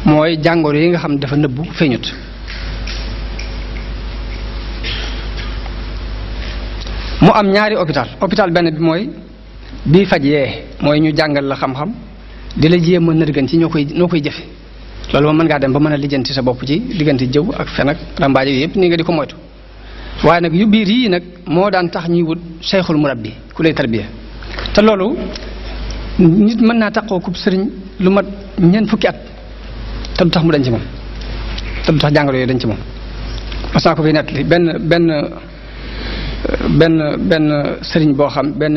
mooy jàngoro yi nga xam dafa nëbbu feeñut. mu am ñaari hôpital benn bi mooy bii faj yee mooy ñu jàngal la xam-xam di la jéem a nërgan ci noo koy jëfe loolu moom mën ngaa dem ba mën a lijjanti sa bopp ci diggante jëw ak fen ak rambaaje yi yëpp ni nga di ko moytu. waaye nag yu biir yii nag moo daan tax ñuy wut cheikhul murabbi ku lay tarbiya te loolu nit mën naa taxoo kub sëriñ lu mat ñeent fukki at te du tax mu dañ ci moom te du tax jàngoro yooyu dañ ci moom. mas naa ko fi nettali benn sëriñ boo xam benn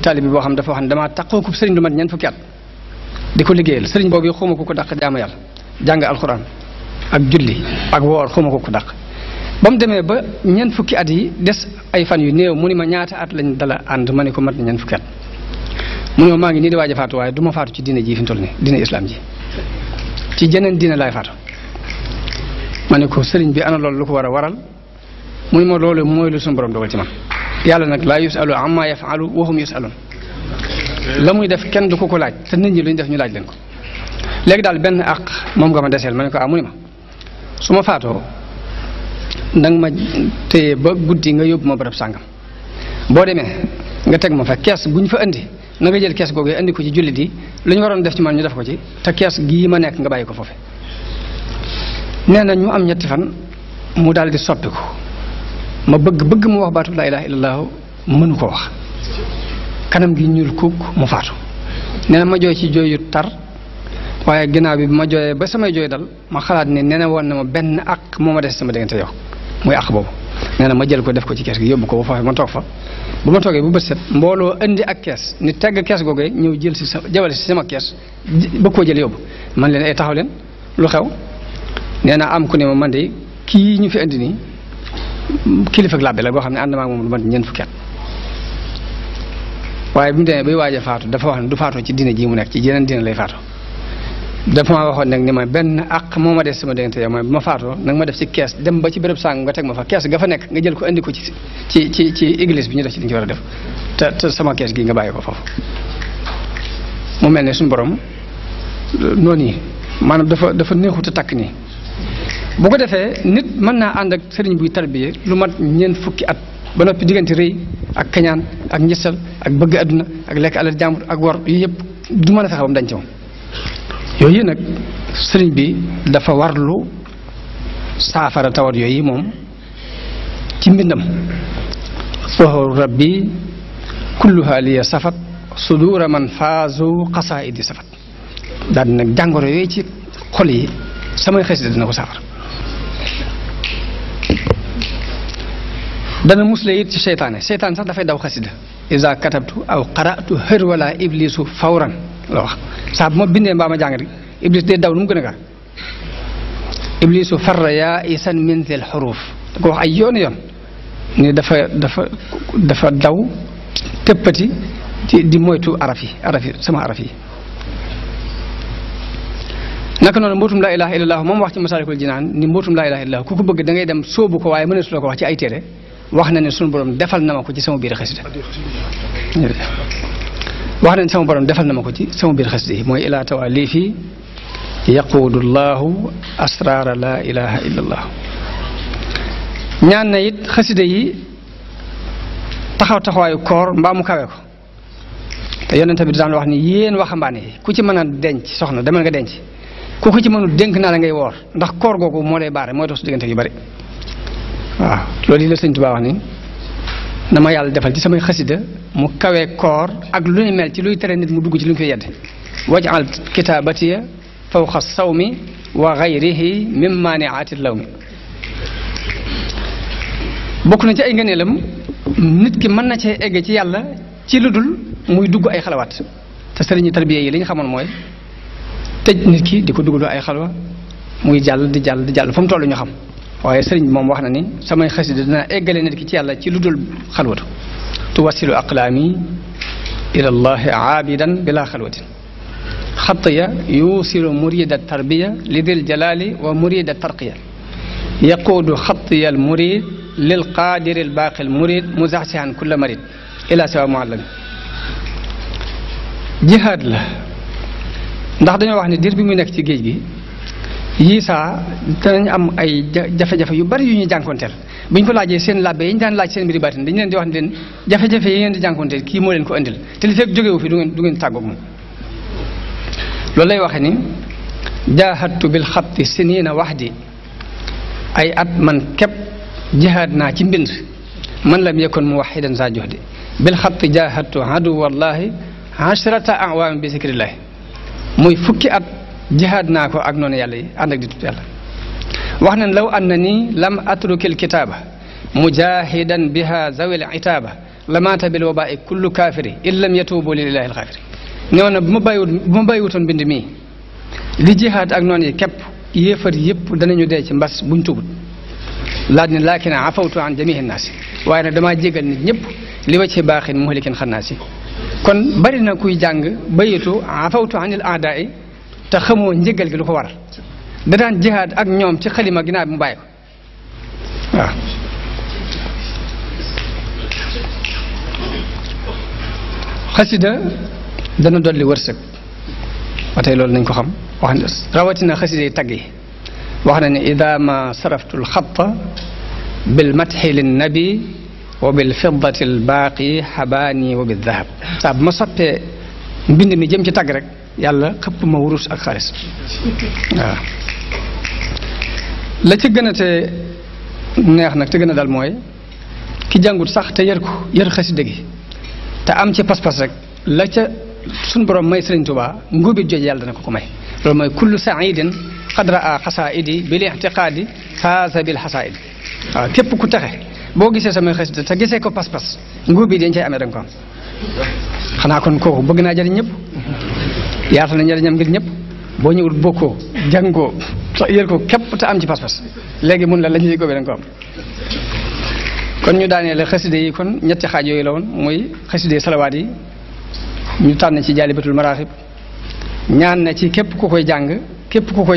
taalibi boo xam dafa wax ne damaa taxoo kub sëriñ lu mat ñeent fukki at di ko liggéeyal sëriñ boobu xawma ko dàq jaamu yàlla jàng alxuraan ak julli ak woor xawma ko dàq. ba mu demee ba ñeent fukki at yi des ay fan yu néew mu ni ma ñaata at lañ dala ànd ma ne ko mat na ñeent fukki at mu ne ma maa ngi nii di waaj a faatu waaye du ma faatu ci diine ji fi mu toll nii diine islam ji ci jeneen diine laay faatu. ma ne ko sëriñ bi ana loolu lu ko war a waral mu ne ma loolu mooy lu suñu borom dogal ci man yàlla nag laa yusalu amma yafalu wa hum yusalun la muy def kenn du ko laaj te nit ñi lu ñu def ñu laaj leen ko. léegi daal benn àq moom nga ma deseel ma ne ko mu ne ma su ma faatoo nang ma téye ba guddi nga yóbbu ma barab sàngam boo demee nga teg ma fa kees bu ñu fa indi na nga jël kees googu indi ko ci jullit yi lu ñu waroon def ci man ñu def ko ci te kees gii ma nekk nga bàyyi ko foofu. nee na ñu am ñetti fan mu daal di soppiku ma bëgg mu wax baatu laa ilaaha illallaah mënu ko wax kanam gi ñuul kuk mu faatu. nee na ma jooy ci jooy yu tar waaye ginnaaw bi ma jooyee ba samay jooy dal ma xalaat ne nee na woon na ma benn àq moo ma des sama diggante yow muy àq boobu. nee na ma jël ko def ko ci kees gi yóbbu ko ba foofu ma toog fa bu ma toogee bu bët set mbooloo indi ak kees ni tegg kees googee ñëw jël si jawale si sama kees bëgg koo jël yóbbu man leen ay taxaw leen lu xew. nee na am ku ne ma man de kii ñu fi indi nii kilifa ak làbbe la goo xam ne ànd maa moom lu mat ñeent fukki at waaye bi mu demee bay waaj a faatu dafa wax ne du faatoo ci diine ji mu nekk ci jeneen diine lay faatu. dafa ma waxoon nag ni ma benn àq moo ma des sama diggante yow mooy bu ma faatoo nag ma def ci kees dem ba ci béréb sàng nga teg ma fa kees ga fa nekk nga jël ko indi ko ci église bi ñu def ci li ñu ci war a def te sama kees gi nga bàyyi ko foofu. mu mel ne suñu borom noonu yi maanaam dafa neexut a takk nii bu ko defee nit mën naa ànd ak sëriñ buy tarbiye lu mat ñeent fukki at ba noppi diggante rëy ak kañaan ak njësal ak bëgg adduna ak lekk alal jàmbur ak wor yu yëpp du mën a fexe ba mu dañ ci moom. yooyu nag sëriñ bi dafa warlu saafara tawat yooyu moom ci mbindam soxoru rabbi kulluha liya safat sudura man faazu xasaidi safat daal di nag jàngoro yooyu ci xol yi samay xasida dina ko saafara. dana musle it ci seytaane sax dafay daw xasida iza katabtu aw qara'tu hër wala iblisu fawran la wax saa bu ma bindee mbaa ma jàng rek iblis day daw nu mu gën a gaaw iblisu farra yaa isan min zil xuruf da ko wax ay yoon ni dafa daw tëppati di moytu araf yi sama araf yi. naka noonu mbootum laa ilaha illallah moom wax ci masaalikul jinaan ni mbootum laa ilaha illallah ku ko bëgg da ngay dem sóobu ko waaye mëneesu la ko wax ci ay téere wax na ne sunu borom defal na ma ko ci sama biir xasida wax nañ sama borom defal na ma ko ci sama biir xasida yi mooy ilaa tawali fi yaquudu llahu asraara laa ilaha illa allah. ñaan na it xasida yi taxawaayu koor mbaa mu kawe ko te yonente bi daan wax ni yéen waxambaane yi ku ci mën a denc soxna demal nga denc ku ko ci mënul dénk naa la ngay woor ndax koor googu moo lay baare mooy dox su diggante yu bari. waaw loolu yi la Sëñ Tuubaa wax ni na ma yàlla defal ci samay xasida mu kawee koor ak lu ñu mel ci luy tere nit mu dugg ci lu ñu koy yedd waj'al kitaabatiya fawqa sawmi wa ghayrihi min maani'aati lawmi. bokk na ci ay ngëneelam nit ki mën na cee egg ci yàlla ci lu dul muy dugg ay xalawaat te sëriñu tarbiya yi li ñu xamoon mooy tëj nit ki di ko duggaloo ay xalwa muy jàll di jàll fu mu toll ñu xam. waaye sëriñ bi moom wax na ni samay xasida dina eggale nit ki ci yàlla ci lu dul xalwatu tuwasilu aqlaami ila llahi aabidan bila xalwatin xatiya yusilu murida tarbiya li dil jalali wa murida tarqiya yaquudu xatiya al murid lil qaadiri al baaqi al murid muzaxsihan kulla marid ila sawa muallami jihaad la ndax dañoo wax ne diir bi muy nekk ci géej gi yii saa danañ am ay jafe-jafe yu bari yu ñuy jànkonteel bu ñu ko laajee seen labbe yi ñu daan laaj seen mbiri baatin dañu leen di wax ne leen jafe-jafe yi ngeen di jànkonteel kii moo leen ko indil te li fekk jógewu fi du ngeen tàggoog moom loolu lay waxe ni jaahadtu bil xatti sinina waxdi ay at man képp jihaad naa ci mbind man lam yakun muwaxidan za juhdi bil xatti jaahadtu adu wallahi ashrata awaam bi zikrillahi muy fukki at jihaad naa ko ak noonu yàlla yi ànd ak di tudd yàlla wax nañ law anna nii lam atrukil kitaaba mujahidan biha zawil itaaba lamaata bil wabaai kullu kaafiri in lam yatuubu lillahi alxaafiri nee na bu ma bàyyiwutoon bind mii li jihaad ak noonu yi képp yéefar yëpp danañu dee ci mbas buñ tubut laaj ne laakin afawtu an jamihi naasi waaye nag damaa jégal nit ñëpp li wa ci baaxin muhlikin xannaasi kon bari na kuy jàng bayitu afawtu anil aadaai te xamoo njëgal gi lu ko waral da daan jihaad ak ñoom ci xalima ginnaaw bi mu bàyyi ko waaw xasida dana dolli wërsëg ba tey loolu nañ ko xam wax ne rawatina xasida yi tagg yi wax na ne ida ma saraftu lxata bil matxi lin nabi wa bil fiddati l baaqi xabaani wa bil dahab saa bu ma soppee mbind mi jëm ci tagg rek yàlla xëpp ma wurus ak xaalis waaw la ci gën a te neex nag te gën a dal mooy ki jàngut sax te yër xasida gi te am ci pas-pas rek la ca suñ borom may Sëriñ Tuubaa ngóobit jooju yàlla dana ko may loolu mooy kullu saidin xadra a xasaidi bil ixtiqaadi faasa bil xasaidi waaw képp ku texe boo gisee samay xasida te gisee ko pas-pas ngóobit dañ cay amee da nga ko am xanaa kon kooku bëgg naa jëriñ ñëpp yaatal na njëriñam ngir ñëpp boo ñëwul bokkoo jàngoo yër ko képp te am ci pas-pas léegi mun la ñuy góobee da nga ko am kon ñu daaneel xaside yi kon ñetti xaaj yooyu la woon muy xaside salawaat yi ñu tànn ci jaalibatul maraaxib ñaan na ci képp ku koy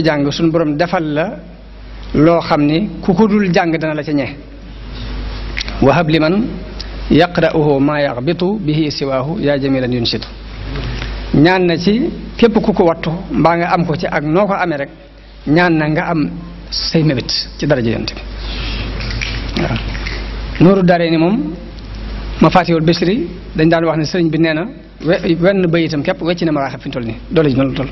jàng suñu borom defal la loo xam ni ku ko dul jàng dana la ca ñee wahab liman yaqra'uhu ma yaxbitu bihi siwaahu yaa jamilan yunsitu ñaan na ci képp ku ko wattu mbaa nga am ko ci ak noo ko amee rek ñaan na nga am say mébét ci daraja yonent bi waaw nooru daree ni moom ma faatiwul Bichri dañ daan wax ne sëriñ bi nee na wenn bayitam képp wecc na ma raaxab fi ñu toll nii doole ji noonu la toll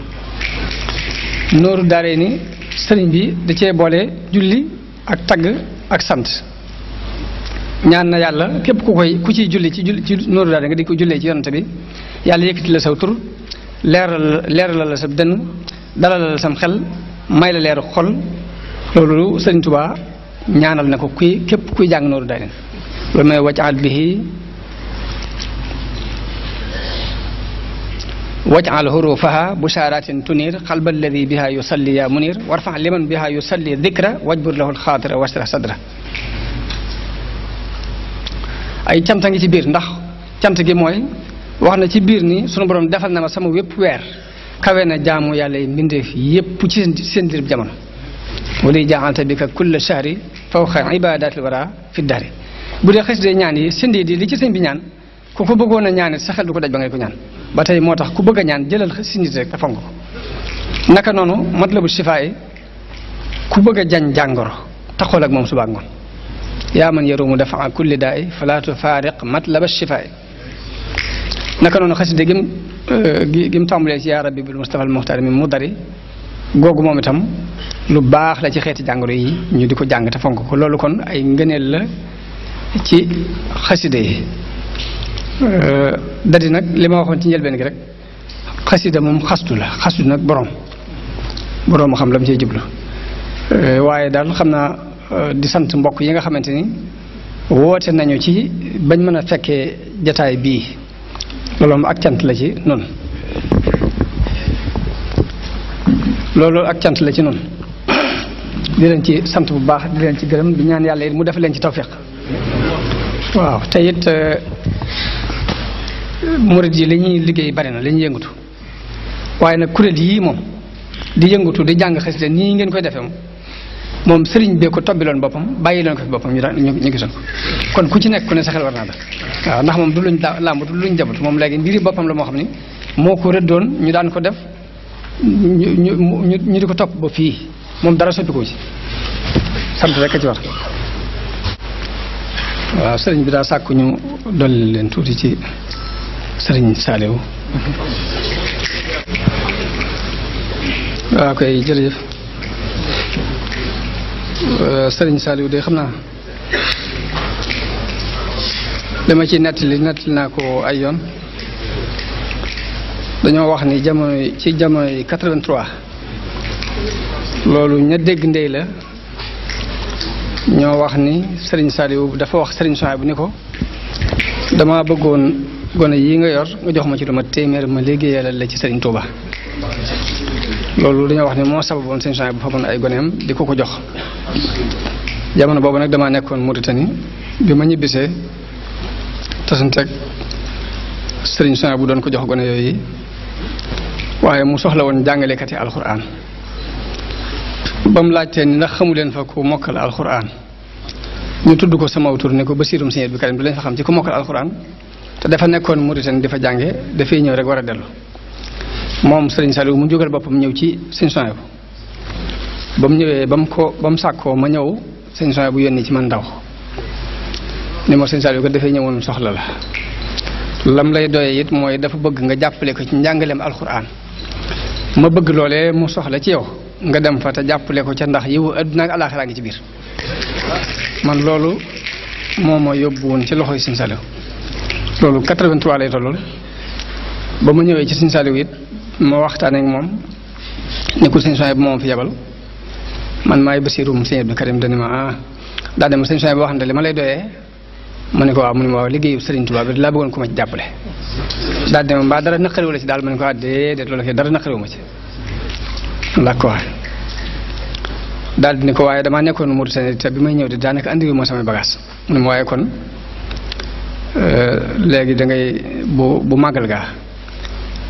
nooru daree ni sëriñ bi da cee boole julli ak tagg ak sant ñaan na yàlla képp ku ciy julli ci nooru daree nga di ko jullee ci yonent bi yàlla yëkkati la saw tur leeral la sa dënn dalal la sam xel may la leeru xol loolu sëriñ Tuubaa ñaanal na ko képp kuy jàng nooru daree loolu mooy waj'al bihi waj'al hurufaha busharatin tunir qalba alladi biha yusalli ya munir warfa liman biha yusalli dhikra wajbur lahu alxaatira washrah sadra ay cant ngi ci biir ndax cant gi mooy wax na ci biir ni sunu borom defal na ma sama wépp weer kawe na jaamu yàlla yi mbindeef yépp ci seen dirib jamono wali ja'alta bika kulla shahri fawqa ibadatil wara fi dahri bu dee xasida ñaan yi sindi di li ci sëñ bi ñaan ku ko bëggoon a ñaanit sa xel du ko daj ba ngay ko ñaan ba tey moo tax ku bëgg a ñaan jëlal sindi rek te fonk ko naka noonu matlabu shifaa yi ku bëgg a jañ jàngoro taxool ak moom suba ak ngoon yaa man yarumu dafa kulli daa i fala tufaariq matlaba shifaa yi naka noonu xasida gim tàmbalee ci yaa rabbi bil mustafa al muxtaar mi mu dari googu moom itam lu baax la ci xeeti jàngoro yi ñu di ko jàng te fonk ko loolu kon ay ngëneel la ci xasida yi dadi nag li ma waxoon ci njëlbeen gi rek xasida moom xastu la xastu nag boroom xam la mu ciy jublu waaye daal xam naa di sant mbokk yi nga xamante ni woote nañu ci bañ mën a fekkee jataay bii loolu moom ak cant la ci noonu di leen ci sant bu baax di leen ci gërëm di ñaan yàlla it mu def leen ci tawfiq waaw te it murid yi li ñuy liggéey bari na li ñuy yëngatu waaye nag kuréel yii moom di yëngatu di jàng xasida nii ngeen koy defee moom sëriñ bee ko tobbiloon boppam bàyyi leen ko fi boppam ñu gisoon ko kon ku ci nekk ku ne sa xel war naa dal waaw ndax moom du luñ làmb du luñ jabut moom léegi mbiri boppam la moo xam ni moo ko rëddoon ñu daan ko def ñu di ko topp ba fii moom dara soppiku ci sant rek a ci war. waaw sëriñ bi daa sàkku ñu dolli leen tuuti ci sëriñ Saliou. waaw koy jërëjëf sëriñ Saliou de xam naa dama ci nettali naa ko ay yoon. dañoo wax ni jamono yi 83 loolu ña dégg ndey la ñoo wax ni Serigne Saliou dafa wax Serigne Souhaïbou bu ni ko dama bëggoon gone yi nga yor nga jox ma ci lu ma téeméer ma liggéeyalal la ci Serigne Touba. loolu dañoo wax ni moo sababoon Serigne Souhaïbou bu faboon ay goneem di ko jox. jamono boobu nag damaa nekkoon Mauritanie bi ma ñibbisee tasanteeg Serigne Souhaïbou bu doon ko jox gone yooyu. waaye mu soxla woon jàngalekati alxuraan ba mu laajtee ni ndax xamu leen fa ku mokkal alxuraan ñu tudd ko sama tur ne ko Bassirou Sëñ Abdou Karim du leen fa xam ci ku mokkal alxuraan te dafa nekkoon Mauritanie di fa jànge dafay ñëw rek war a dellu. moom Serigne Saliou mu jógal boppam ñëw ci Sëñ Souhaïbou ba mu ñëwee ba mu sàkkoo ma ñëw Sëñ Souhaïbou bu yónni ci man ndaw ni ma Sëñ Saliou ko dafay ñëwoon soxla la. lam lay doyee it mooy dafa bëgg nga jàppale ko ci njàngaleem alxuraan ma bëgg loolee mu soxla ci yow nga dem fa te jàppale ko ca ndax yiwu adduna ak alaaxiraa ngi ci biir. man loolu moo ma yóbbu woon ci loxoy Sëñ Saliou loolu 83 lay tollool ba ma ñëwee ci Sëñ Saliou it ma waxtaan ak moom ne ko Sëñ Souhaïbou moom fi yabal man maay Bassirou Sëñ Abdou Karim dani ma daa dem Sëñ Souhaïbou boo xam ne li ma lay doyee. ma ne ko waaw mu ne ma waaw liggéeyu Serigne Touba bi laa bëggoon ko ma ci jàppale daal di ma mbaa dara naqariwu la ci daal ma ne ko ah déedéet loolu kay dara naqariwu ma ci ndax ko waxe daal di ne ko waaye damaa nekkoon Mauritanie te bi may ñëw de daanaka andiwu ma samay bagage mu ne ma waaye kon léegi da ngay bu màggal gaa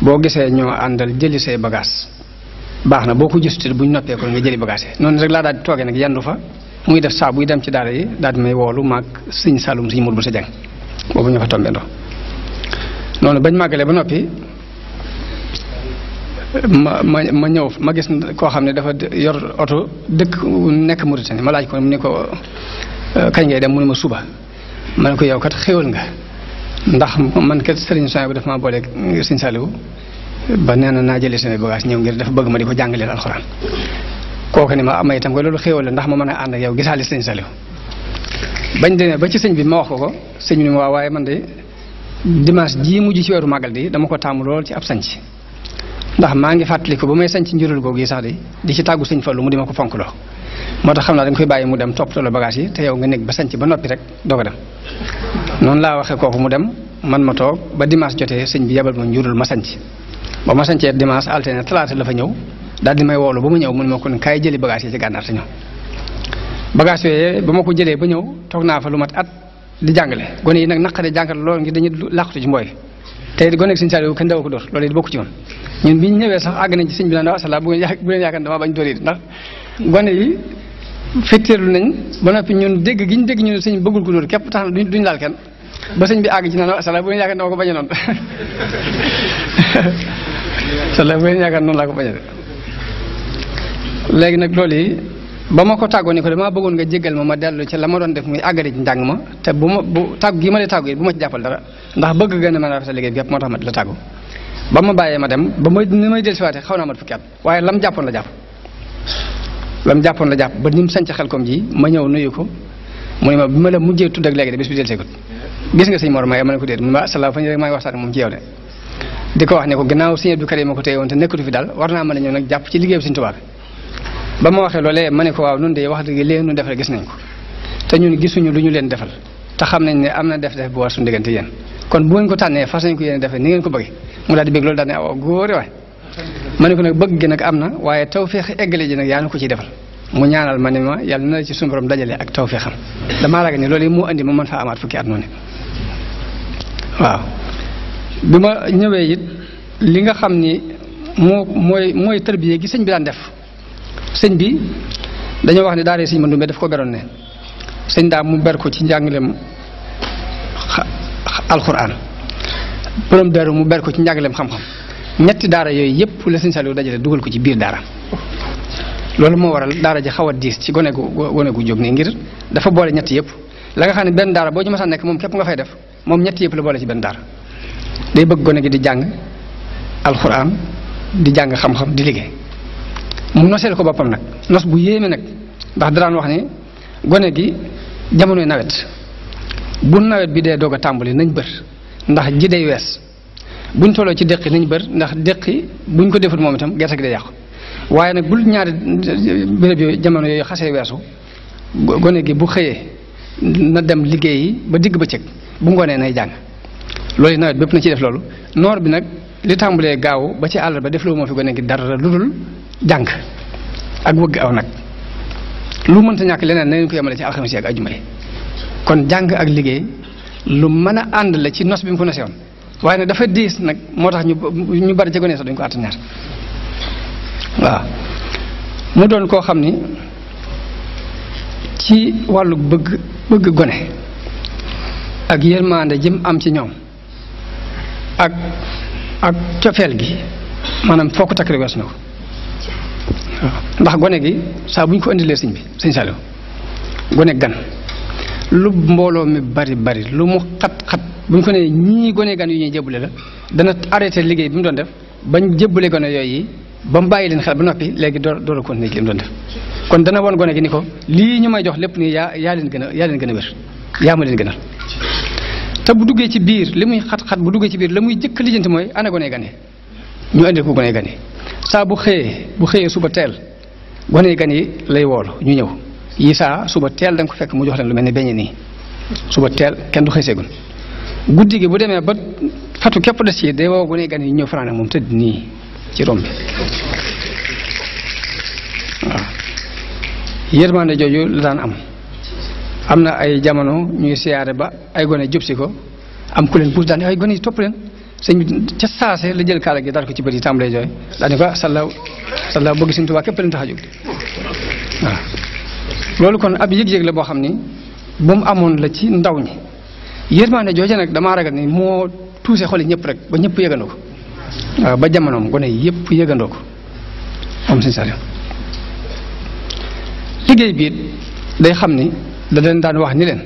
boo gisee ñoo àndal jëli say bagage baax na boo ko gisutee bu ñu noppee kon nga jëli bagage yi noonu rek laa daal di toogee nag yandu fa muy def saa buy dem ci daara yi daal di may woolu maag Sëñ Saloum Sëñ Modou sa jàng boobu ñu fa tombendoo noonu bañ màggalee ba noppi ma ñëw ma gis koo xam ne dafa yor oto dëkk nekk Mauritanie ma laaj ko mu ne ko kañ ngay dem mu ne ma suba ma ne ko yow kat xéwal nga ndax man kat Serigne Souhaïbou dafa maa boole Sëñ Saliou ba nee na naa jëlee samay bagage ñëw ngir dafa bëgg ma di ko jàngaleel alxuraan kooku ni ma amay itam ko loolu xéwal la ndax ma mën a ànd ak yow gisaale Sëñ Saliou bañ demee ba ci sëñ bi ma wax ko sëñ bi ni ma waaw waaye man de dimanche jii mujj ci weeru màggal di dama ko taamu lool ci ab sanc ndax maa ngi fàttaliku ba may sanc njurul googu yi sax di ci tàggu Sëñ Fallu mu di ma ko fonk loo moo tax xam naa dañ koy bàyyi mu dem toppatoo la bagage yi te yow nga nekk ba sanc ba noppi rek doo ko dem noonu laa waxee kooku mu dem man ma toog ba dimanche jotee sëñ bi yebal ma njurul ma sanc ba ma sancee dimanche altine talaata la fa ñëw daal di may woolu ba mu ñëw mu ne ma kon kaay jëli bagage yi ci gànnaar te ñëw bagage yooyu ba ma ko jëlee ba ñëw toog naa fa lu mat at di jàngale gone yi nag naqare jàngal lool ngir dañuy làqatu ci mbooy te gone ak Sëñ Saliou kenn daw ko dóor loolu it bokku ci woon ñun bi ñu ñëwee sax àgg nañ ci sëñ bi naan asalaam bu leen yaakaar dama bañ dóor yi ndax gone yi fitteerlu nañ ba noppi ñun dégg gi ñu dégg ñu ne sëñ bëggul ko dóor képp tax na duñ laal kenn ba sëñ bi àgg ci naan asalaam bu leen yaakaar dama ko bañ a noonu asalaam bu leen yaakaar noonu laa ko bañ a léegi nag loolu yi ba ma ko tàggoo ni ko damaa bëggoon nga jéggal ma dellu ci la ma doon def muy àggale ci njàng ma te bu tàggu gi ma lay tàggu yi bu ma ci jàppal dara ndax bëgg gën a mën a rafetal liggéey bi yëpp moo tax ma di la tàggu ba ma bàyyee ma dem ba ni may dellusiwaatee xaw naa mat fukki at waaye lam jàppoon la jàpp ba ni mu sanc Khelcom ji ma ñëw nuyu ko mu ne ma bi ma la mujjee tudd ak léegi de bis bi delluseegut gis nga sëñ Mor ma ne ko déet mu ne ma asalaam fa ñu rek maa ngi waxtaan moom ci yow de di ko wax ne ko gannaaw Sëñ Abdou Karim ma ko téye woon te nekkatu fi daal war naa mën a ñëw nag jàpp ci liggéey bi Sëñ Tuubaa ba ma waxee loolee ma ne ko waaw nun de wax dëgg léegi nu defal gis nañ ko te ñun gisuñu lu ñu leen defal te xam nañ ne am na def bu war suñu diggante yéen kon bu ngeen ko tànnee fas nañ ko yéen defee ni ngeen ko bëggee mu daal di bëgg loolu daal ne waaw góore waay ma ne ko nag bëgg gi nag am na waaye tawfeex eggale ji nag yaa na ko ciy defal mu ñaanal ma ne ma yàlla na la ci suñu borom dajale ak tawfeexam damaa ragal ni loolu yi moo andi ma mën faa amaat fukki at noonu waaw bi ma ñëwee it li nga xam ni mooy tërbiye gi sëñ bi daan def sëñ bi dañoo wax ne daara sëñ Mandumbe daf ko beroon ne sëñ daa mu ber ko ci njàngaleem alxuraan borom daru mu ber ko ci njàngaleem xam-xam ñetti daara yooyu yëpp la sëñ Saliou dajale dugal ko ci biir daara loolu moo waral daara ji xaw a diis ci gone gu jóg nii ngir dafa boole ñett yëpp la nga xam ne benn daara boo ci mës a nekk moom képp nga fay def moom ñett yëpp la boole ci benn daara day bëgg gone gi di jàng alxuraan di jàng xam-xam di liggéey mu noseel ko boppam nag nos bu yéeme nag ndax daraan wax ni gone gi jamonoy nawet bu nawet bi dee doog a tàmbali nañ bër ndax ji day wees buñ tolloo ci déqi nañ bër ndax déqi buñ ko defut moom itam gerte gi day yàqu waaye nag bul ñaari béréb yooyu jamono yooyu xasee weesu gone gi bu xëyee na dem liggéeyi ba digg bëccëg bu ngoonee nay jàng loolu nawet bépp na ciy def loolu noor bi nag li tàmbalee gaaw ba ci àll ba def loo moo fi gone gi dara lu dul jàng ak wëgg aw nag lu mënta ñàkk leneen na leen ko yemale ci alxames yi ak ajuma yi kon jàng ak liggéey lu mën a ànd la ci nos bi mu ko nosewoon waaye nag dafa diis nag moo tax ñu bari ca gone sax duñ ko àttan ñaar waaw mu doon koo xam ni ci wàllu bëgg gone ak yërmande jëm am ci ñoom ak cofeel gi maanaam foo ko takk rek wees na ko waaw ndax gone gi saa bu ñu ko indilee sëñ bi sëñ Saliou gone gan lu mbooloo mi bari lu mu xat bu ñu ko nee ñii gone gan yu ñuy jébbale la dana arrêté liggéey bi mu doon def bañ jébbale gone yooyu ba mu bàyyi leen xel ba noppi léegi door a continuer li mu doon def kon dana woon gone gi ni ko lii ñu may jox lépp nii yaa leen gën a wér yaa ma leen gënal te bu duggee ci biir li muy xat-xat bu duggee ci biir la muy jëkk lijjanti mooy ana gone gan yi ñu indil ko gone gan yi saa bu xëyee suba teel gone gan yi lay woolu ñu ñëw yi saa suba teel da nga ko fekk mu jox leen lu mel ni beñe nii suba teel kenn du xëy seegun guddi gi bu demee ba fatu képp des ci day woo gone gan yi ñëw fanaan ak moom tëdd nii ci rom bi waaw yërmande jooju la daan am na ay jamono ñuy siyaare ba ay gone jub si ko am ku leen puus daan ay gone yi topp leen sëñ bi ca saase la jël kaala gi daal ko ci bët yi tàmbalee jooy daal di ko sallaaw bëgg Sëñ Tuubaa képp leen tax a jóg waaw loolu kon ab yëg-yëg la boo xam ni bu mu amoon la ci ndaw ñi yërmande jooju nag damaa ragal ni moo tuuse xoli ñëpp rek ba ñëpp yëgandoo ko waaw ba jamonoom gone yëpp yëgandoo ko moom Sëñ Saliou liggéey bi day xam ni da leen daan wax ni leen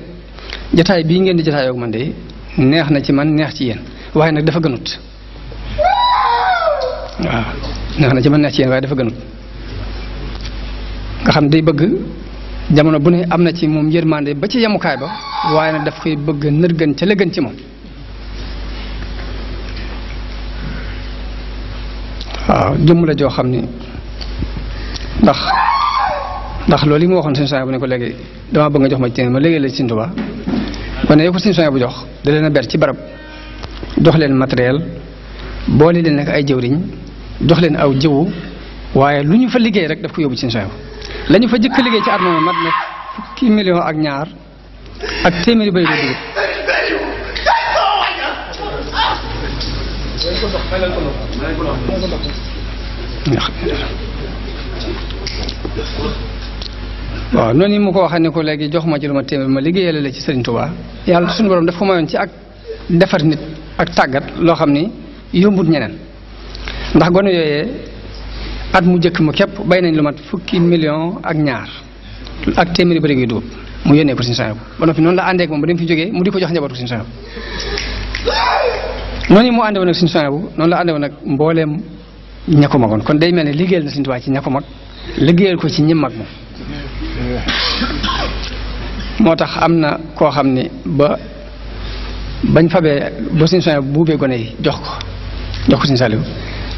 jataay bii ngeen di jataayoo man de neex na ci man neex ci yéen waaye nag dafa gënut waaw neex na ci man neex ci yéen waaye dafa gënut nga xam day bëgg jamono bu ne am na ci moom yërmande ba ci yemukaay ba waaye nag daf koy bëgg nërgën ca la gën ci moom waaw jëmm la joo xam ni ndax loolu yi mu waxoon Sëñ Souhaïbou bu ne ko léegi dama bëgg nga jox ma ci téeméer ma léegi la ci Sëñ Tuubaa kon ne ko Sëñ Souhaïbou bu jox da leen a ber ci barab jox leen matériel boole leen nag ay jëwriñ jox leen aw jiwu waaye lu ñu fa liggéey rek daf ko yóbbu ci Sëñ Souhaïbou la ñu fa jëkk liggéey ci at moom mat na fukki million ak ñaar ak téeméeri bëri dugub waaw noonu yi mu ko waxee ne ko léegi jox ma ci lu ma téeméer ma liggéeyale la ci Sëriñ Tuubaa yàlla suñu borom daf ko mayoon ci ak defar nit ak tàggat loo xam ni yombut ñeneen ndax gone yooyee at mu jëkk mu képp bay nañ lu mat fukki million ak ñaar ak téeméeri bëri dugub mu yónnee ko Sëriñ Souhaïbou ba noppi noonu la àndee ak moom ba dem fi jógee mu di ko jox njabootu Sëriñ Souhaïbou noonu yi mu àndee woon ak Sëriñ Souhaïbou noonu la àndee woon ak mbooleem ña ko magoon kon day mel ne liggéeyal na Sëriñ Tuubaa ci ña ko mag liggéeyal ko ci ñi mag moom moo tax am na koo xam ni bañ fabee ba Sëriñ Souhaïbou buubee gone yi jox ko Sëriñ Saliou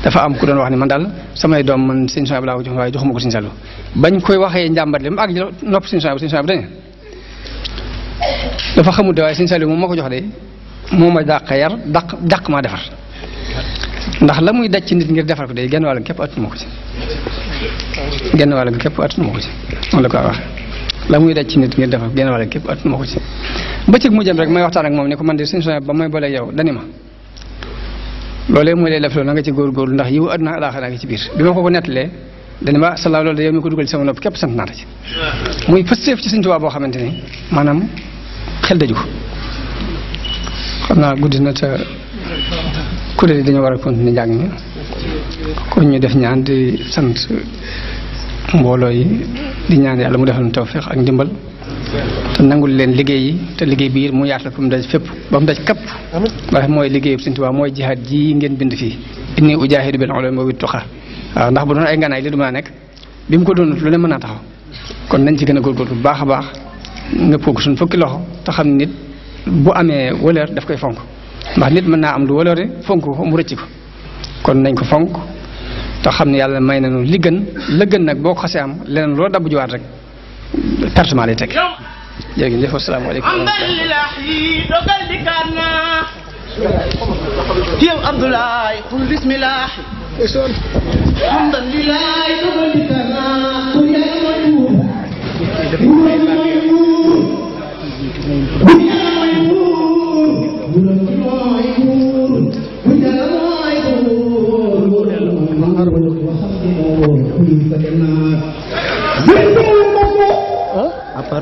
dafa am ku doon wax ni man daal samay doom man Sëriñ Souhaïbou laa ko jox waaye joxuma ko Sëriñ Saliou bañ koy waxee njàmbat li mu àgg nopp Sëriñ Souhaïbou dañu dafa xamut de waaye Sëriñ Saliou moom ma ko jox de moo ma dàq yar dàq maa defar ndax la muy daj ci nit ngir defar ko de genn wàll képp attuma ko ci genn wàll képp attuma ko ci moom la ko wax la muy daj ci nit ngir defar genn wàll képp attuma ko ci bëccëg mu jëm rek may waxtaan ak moom ne ko man de Sëriñ Souhaïbou ba may boole yow dani ma loolee mooy lay def loolu na nga ci góorgóorlu ndax yiw àdduna alaaxira ngi ci biir bi ma ko nettalee dani ma salaaw loolu de yow mi ko dugal ci sama nopp képp sant naa la ci muy pësteef ci Sëriñ Tuubaa boo xamante ni maanaam xel daju ko xam naa guddi na te kuréel yi dañoo war a continuer njàng mi kon ñu def ñaan di sant mbooloo yi di ñaan yàlla mu defal ñu tawfeex ak ndimbal te nangul leen liggéey yi te liggéey bi mu yaatal ko mu daj fépp ba mu daj kapp ndax mooy liggéeyu Sëñ Tuubaa mooy jihaad ji ngeen bind fii inni ujaahidu bil ulumi wa bit tuqa waaw ndax bu doon ay nganaay li du mën a nekk bi mu ko doonut lu ne mën naa taxaw kon nañ ci gën a góorgóorlu bu baax a baax ngëpp ko suñ fukki loxo te xam nit bu amee wëlër daf koy fonk ndax nit mën naa am lu wëlëre fonk ko mu rëcc ko kon nañ ko fonk te xam ne yàlla may nañu li gën la gën nag boo ko xasee am leneen loo dabbu jiwaat rek pertement lay teg jërëjëf asalaamaaleykum yow Abdoulaye qul bismillah alhamdulillah Apa